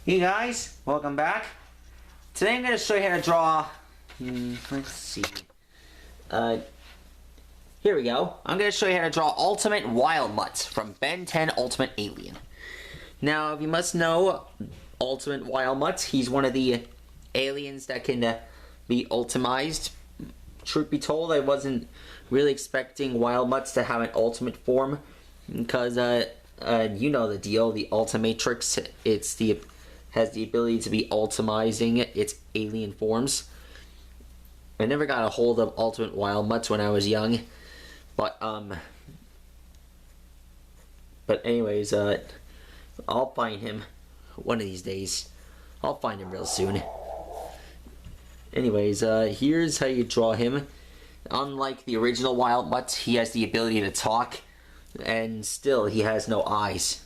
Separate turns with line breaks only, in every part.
Hey guys, welcome back. Today I'm going to show you how to draw, let's see, here we go. I'm going to show you how to draw Ultimate Wildmutt from Ben 10 Ultimate Alien. Now, you must know, Ultimate Wildmutt, he's one of the aliens that can be ultimized. Truth be told, I wasn't really expecting Wildmutts to have an ultimate form, because, you know the deal, the Ultimatrix, has the ability to be ultimizing its alien forms. I never got a hold of Ultimate Wildmutts when I was young, but anyways, I'll find him one of these days. I'll find him real soon. Anyways, here's how you draw him. Unlike the original Wildmutt, he has the ability to talk, and still he has no eyes.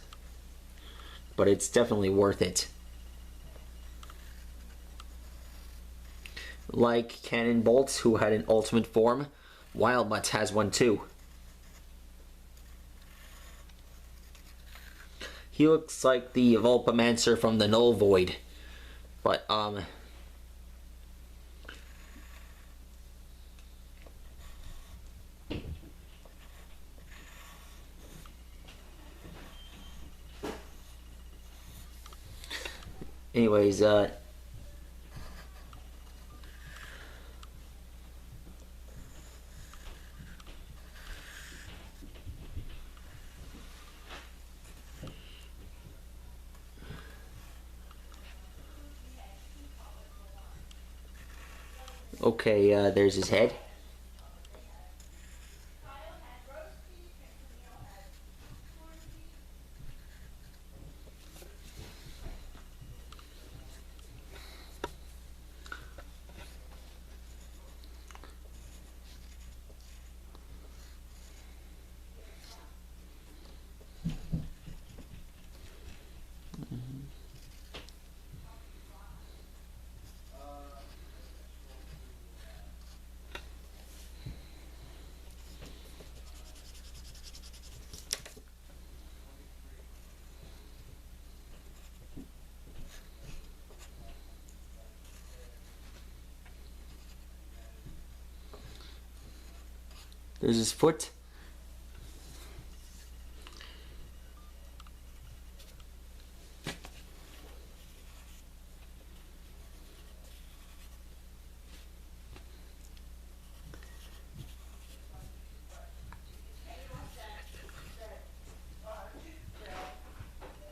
But it's definitely worth it. Like Cannon Bolts, who had an ultimate form, Wildmutt has one too. He looks like the Vulpamancer from the Null Void, but anyways, okay, there's his head. There's his foot.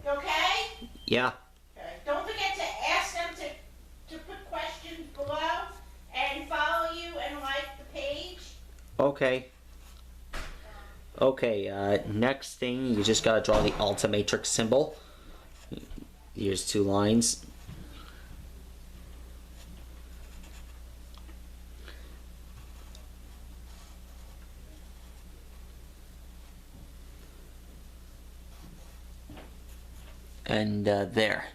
You okay?
Yeah.
Okay. Don't forget to ask them to put questions below and follow you and like the page.
Okay. Okay, next thing, you just gotta draw the Ultimatrix symbol. Here's two lines. And there.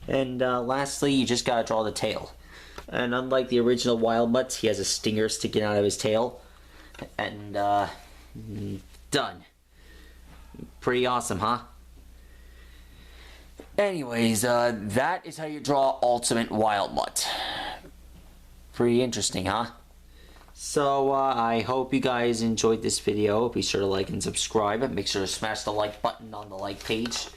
And lastly, you just gotta draw the tail. And unlike the original Wild Mutt, he has a stinger sticking out of his tail. And done. Pretty awesome, huh? Anyways, that is how you draw Ultimate Wild Mutt. Pretty interesting, huh? So, I hope you guys enjoyed this video. Be sure to like and subscribe. Make sure to smash the like button on the like page.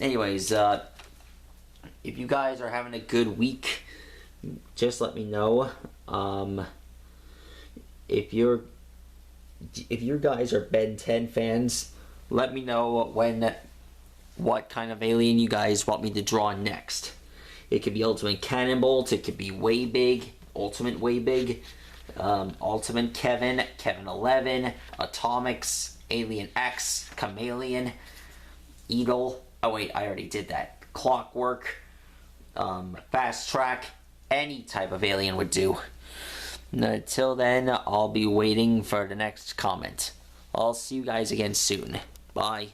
Anyways, if you guys are having a good week, just let me know. If you guys are Ben 10 fans, let me know what kind of alien you guys want me to draw next. It could be Ultimate Cannonbolt, it could be Way Big, Ultimate Way Big, Ultimate Kevin, Kevin 11, Atomics, Alien X, Chameleon, Eagle. Oh wait, I already did that. Clockwork, Fast Track, any type of alien would do. Until then, I'll be waiting for the next comment. I'll see you guys again soon. Bye.